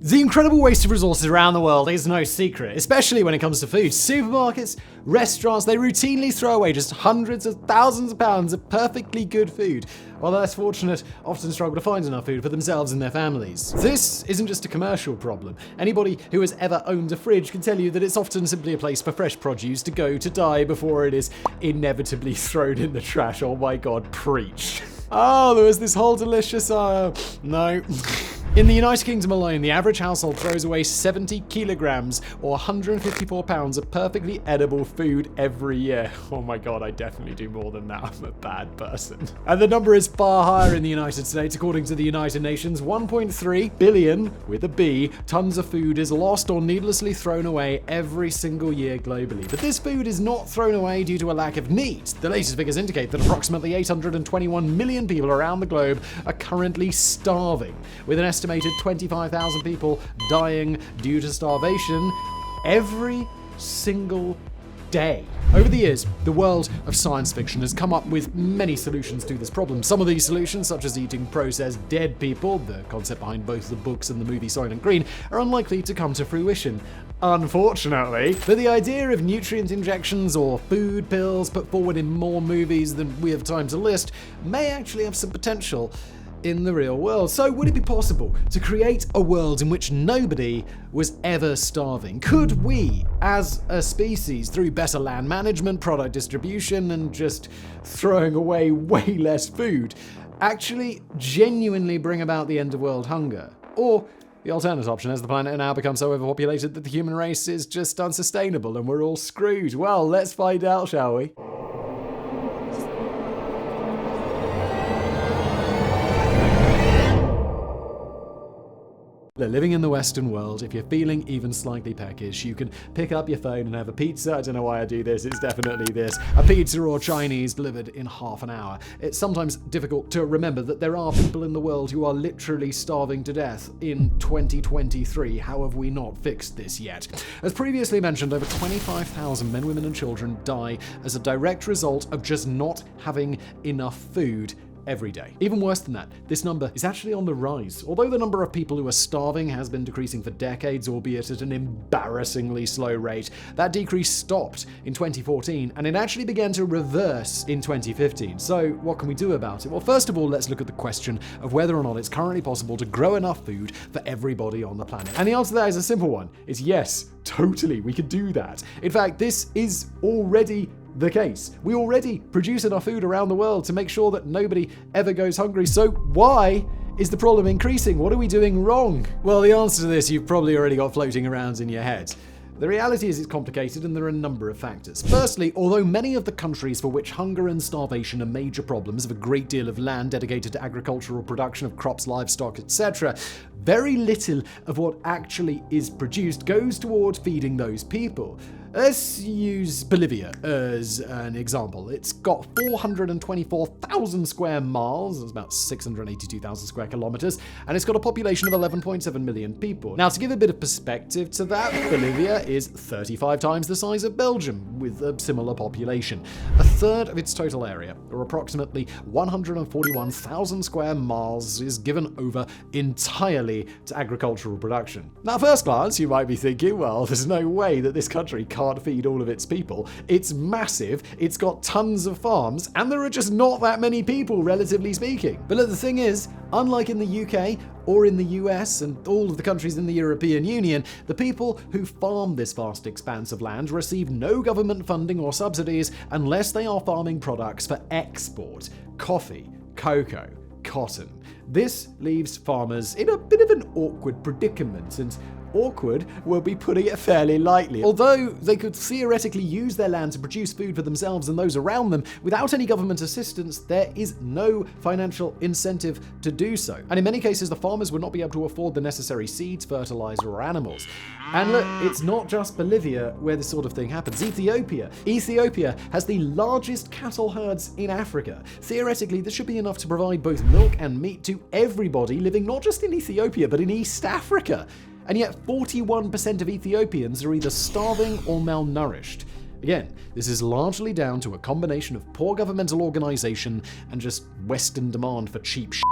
The incredible waste of resources around the world is no secret, especially when it comes to food. Supermarkets, restaurants, they routinely throw away just hundreds of thousands of pounds of perfectly good food, while the less fortunate often struggle to find enough food for themselves and their families. This isn't just a commercial problem. Anybody who has ever owned a fridge can tell you that it's often simply a place for fresh produce to go to die before it is inevitably thrown in the trash. Oh my god, preach. Oh, there was this whole delicious, no. In the United Kingdom alone, the average household throws away 70 kilograms or 154 pounds of perfectly edible food every year. Oh my god, I definitely do more than that. I'm a bad person. And the number is far higher in the United States. According to the United Nations, 1.3 billion, with a B, tons of food is lost or needlessly thrown away every single year globally. But this food is not thrown away due to a lack of need. The latest figures indicate that approximately 821 million people around the globe are currently starving, with an estimated 25,000 people dying due to starvation every single day. Over the years, the world of science fiction has come up with many solutions to this problem. Some of these solutions, such as eating processed dead people, the concept behind both the books and the movie Silent Green, are unlikely to come to fruition, unfortunately. But the idea of nutrient injections or food pills put forward in more movies than we have time to list may actually have some potential in the real world. So would it be possible to create a world in which nobody was ever starving? Could we, as a species, through better land management, product distribution, and just throwing away way less food, actually genuinely bring about the end of world hunger? Or the alternate option is the planet now becomes so overpopulated that the human race is just unsustainable and we're all screwed? Well, let's find out, shall we? Living in the Western world, if you're feeling even slightly peckish, you can pick up your phone and have a pizza. I don't know why I do this, it's definitely this. A pizza or Chinese delivered in half an hour. It's sometimes difficult to remember that there are people in the world who are literally starving to death in 2023. How have we not fixed this yet? As previously mentioned, over 25,000 men, women and children die as a direct result of just not having enough food every day. Even worse than that, this number is actually on the rise. Although the number of people who are starving has been decreasing for decades, albeit at an embarrassingly slow rate, that decrease stopped in 2014 and it actually began to reverse in 2015. So what can we do about it? Well, first of all, let's look at the question of whether or not it's currently possible to grow enough food for everybody on the planet. And the answer to that is a simple one. It's yes, totally, we could do that. In fact, this is already the case. We already produce enough food around the world to make sure that nobody ever goes hungry. So why is the problem increasing? What are we doing wrong? Well, the answer to this you've probably already got floating around in your head. The reality is it's complicated and there are a number of factors. Firstly, although many of the countries for which hunger and starvation are major problems have a great deal of land dedicated to agricultural production of crops, livestock, etc., very little of what actually is produced goes toward feeding those people. Let's use Bolivia as an example. It's got 424,000 square miles, that's about 682,000 square kilometers, and it's got a population of 11.7 million people. Now, to give a bit of perspective to that, Bolivia is 35 times the size of Belgium, with a similar population. A third of its total area, or approximately 141,000 square miles, is given over entirely to agricultural production. Now, at first glance, you might be thinking, well, there's no way that this country can't feed all of its people. It's massive, it's got tons of farms, and there are just not that many people, relatively speaking. But look, the thing is, unlike in the UK or in the US and all of the countries in the European Union, the people who farm this vast expanse of land receive no government funding or subsidies unless they are farming products for export: coffee, cocoa, cotton. This leaves farmers in a bit of an awkward predicament, and awkward will be putting it fairly lightly. Although they could theoretically use their land to produce food for themselves and those around them, without any government assistance, there is no financial incentive to do so. And in many cases, the farmers would not be able to afford the necessary seeds, fertilizer, or animals. And look, it's not just Bolivia where this sort of thing happens. Ethiopia has the largest cattle herds in Africa. Theoretically, this should be enough to provide both milk and meat to everybody living not just in Ethiopia, but in East Africa. And yet 41% of Ethiopians are either starving or malnourished. Again, this is largely down to a combination of poor governmental organization and just Western demand for cheap shit.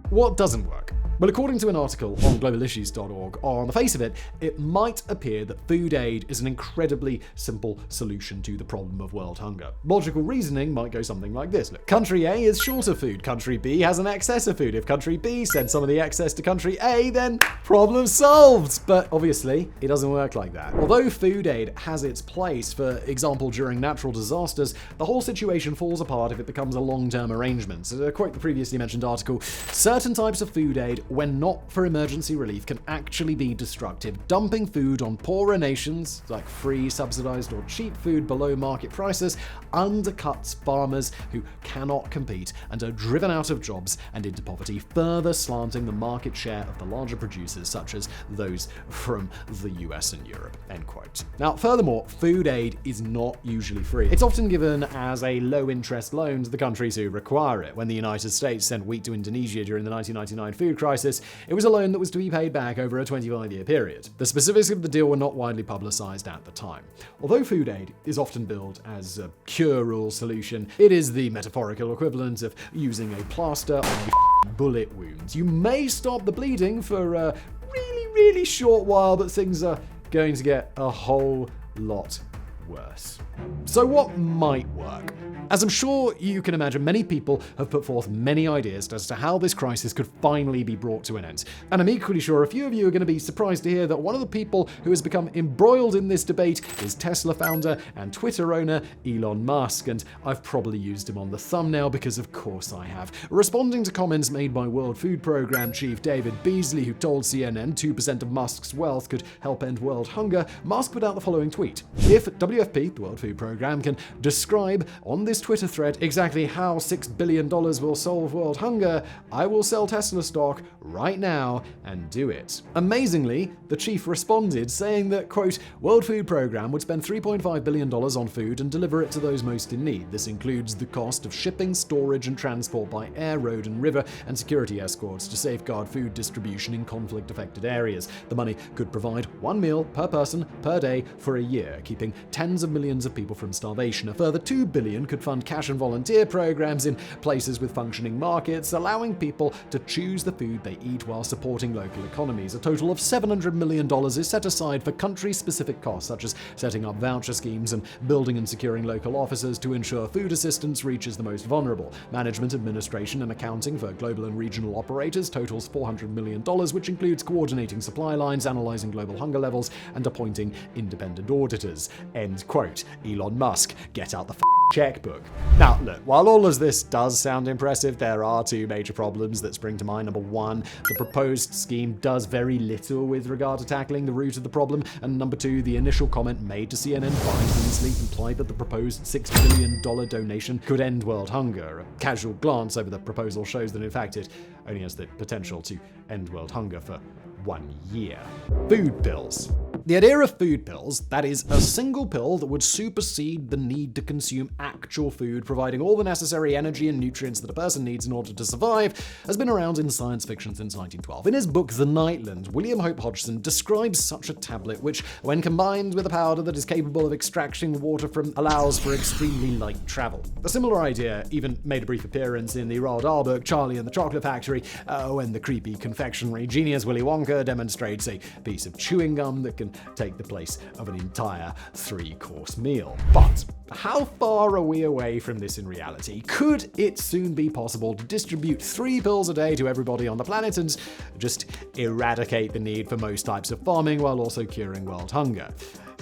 What doesn't work? Well, according to an article on globalissues.org, on the face of it, it might appear that food aid is an incredibly simple solution to the problem of world hunger. Logical reasoning might go something like this. Look, country A is short of food, country B has an excess of food. If country B sends some of the excess to country A, then problem solved. But obviously, it doesn't work like that. Although food aid has its place, for example, during natural disasters, the whole situation falls apart if it becomes a long-term arrangement. To quote the previously mentioned article, certain types of food aid, when not for emergency relief, can actually be destructive. Dumping food on poorer nations, like free, subsidized, or cheap food below market prices, undercuts farmers who cannot compete and are driven out of jobs and into poverty, further slanting the market share of the larger producers, such as those from the US and Europe. End quote. Now, furthermore, food aid is not usually free. It's often given as a low-interest loan to the countries who require it. When the United States sent wheat to Indonesia during the 1999 food crisis, it was a loan that was to be paid back over a 25-year period. The specifics of the deal were not widely publicized at the time. Although food aid is often billed as a cure-all solution, it is the metaphorical equivalent of using a plaster on a bullet wound. You may stop the bleeding for a really short while, but things are going to get a whole lot worse. So what might work? As I'm sure you can imagine, many people have put forth many ideas as to how this crisis could finally be brought to an end. And I'm equally sure a few of you are going to be surprised to hear that one of the people who has become embroiled in this debate is Tesla founder and Twitter owner Elon Musk, and I've probably used him on the thumbnail because of course I have. Responding to comments made by World Food Programme chief David Beasley, who told CNN 2% of Musk's wealth could help end world hunger, Musk put out the following tweet. If WFP, the World Food Programme, can describe on this Twitter thread exactly how $6 billion will solve world hunger, I will sell Tesla stock right now and do it. Amazingly, the chief responded saying that, quote, World Food Programme would spend $3.5 billion on food and deliver it to those most in need. This includes the cost of shipping, storage, and transport by air, road, and river, and security escorts to safeguard food distribution in conflict-affected areas. The money could provide one meal per person per day for a year, keeping tens of millions of people from starvation. A further $2 billion could fund cash and volunteer programs in places with functioning markets, allowing people to choose the food they eat while supporting local economies. A total of $700 million is set aside for country-specific costs, such as setting up voucher schemes and building and securing local offices to ensure food assistance reaches the most vulnerable. Management, administration, and accounting for global and regional operators totals $400 million, which includes coordinating supply lines, analyzing global hunger levels, and appointing independent auditors. End quote. Elon Musk, get out the checkbook. Now, look, while all of this does sound impressive, there are two major problems that spring to mind. Number one, the proposed scheme does very little with regard to tackling the root of the problem. And number two, the initial comment made to CNN famously implied that the proposed $6 billion donation could end world hunger. A casual glance over the proposal shows that, in fact, it only has the potential to end world hunger for 1 year. Food pills. The idea of food pills, that is, a single pill that would supersede the need to consume actual food, providing all the necessary energy and nutrients that a person needs in order to survive, has been around in science fiction since 1912. In his book The Nightland, William Hope Hodgson describes such a tablet which, when combined with a powder that is capable of extracting water from, allows for extremely light travel. A similar idea even made a brief appearance in the Roald Dahl book Charlie and the Chocolate Factory, when the creepy confectionery genius Willy Wonka demonstrates a piece of chewing gum that can take the place of an entire 3-course meal. But how far are we away from this in reality? Could it soon be possible to distribute 3 pills a day to everybody on the planet and just eradicate the need for most types of farming while also curing world hunger?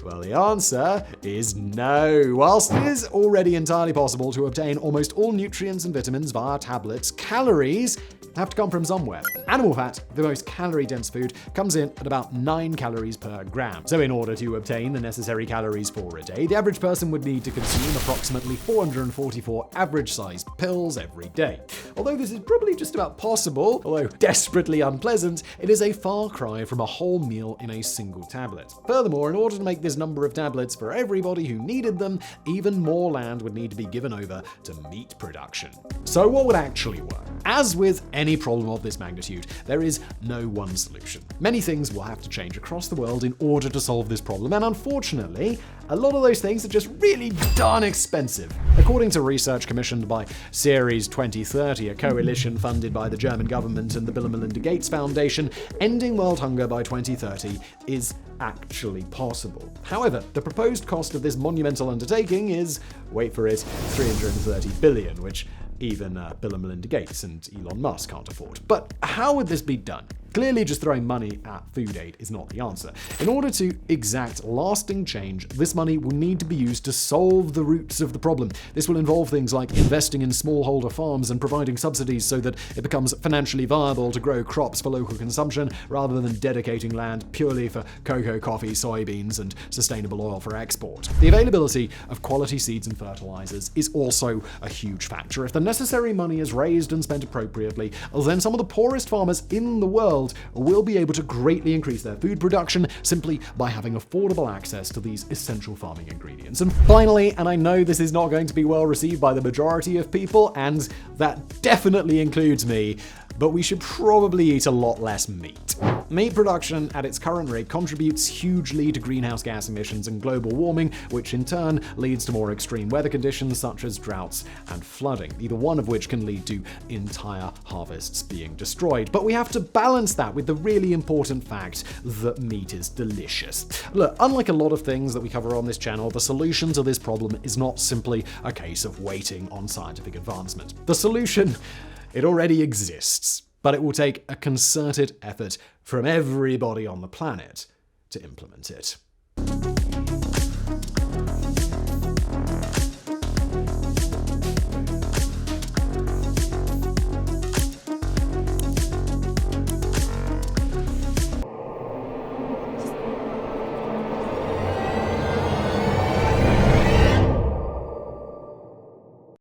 Well, the answer is no. Whilst it is already entirely possible to obtain almost all nutrients and vitamins via tablets, calories have to come from somewhere. Animal fat, the most calorie-dense food, comes in at about 9 calories per gram. So in order to obtain the necessary calories for a day, the average person would need to consume approximately 444 average-sized pills every day. Although this is probably just about possible, although desperately unpleasant, it is a far cry from a whole meal in a single tablet. Furthermore, in order to make this number of tablets for everybody who needed them, even more land would need to be given over to meat production. So what would actually work? As with any problem of this magnitude, there is no one solution. Many things will have to change across the world in order to solve this problem, and unfortunately, a lot of those things are just really darn expensive. According to research commissioned by Series 2030, a coalition funded by the German government and the Bill and Melinda Gates Foundation, ending world hunger by 2030 is actually possible. However, the proposed cost of this monumental undertaking is, wait for it, $330 billion, which even Bill and Melinda Gates and Elon Musk can't afford. But how would this be done? Clearly, just throwing money at food aid is not the answer. In order to exact lasting change, this money will need to be used to solve the roots of the problem. This will involve things like investing in smallholder farms and providing subsidies so that it becomes financially viable to grow crops for local consumption rather than dedicating land purely for cocoa, coffee, soybeans, and sustainable oil for export. The availability of quality seeds and fertilizers is also a huge factor. If the necessary money is raised and spent appropriately, then some of the poorest farmers in the world will be able to greatly increase their food production simply by having affordable access to these essential farming ingredients. And finally, and I know this is not going to be well received by the majority of people, and that definitely includes me, but we should probably eat a lot less meat. Meat production at its current rate contributes hugely to greenhouse gas emissions and global warming, which in turn leads to more extreme weather conditions such as droughts and flooding, either one of which can lead to entire harvests being destroyed. But we have to balance that with the really important fact that meat is delicious. Look, unlike a lot of things that we cover on this channel, the solution to this problem is not simply a case of waiting on scientific advancement. The solution, it already exists, but it will take a concerted effort from everybody on the planet to implement it.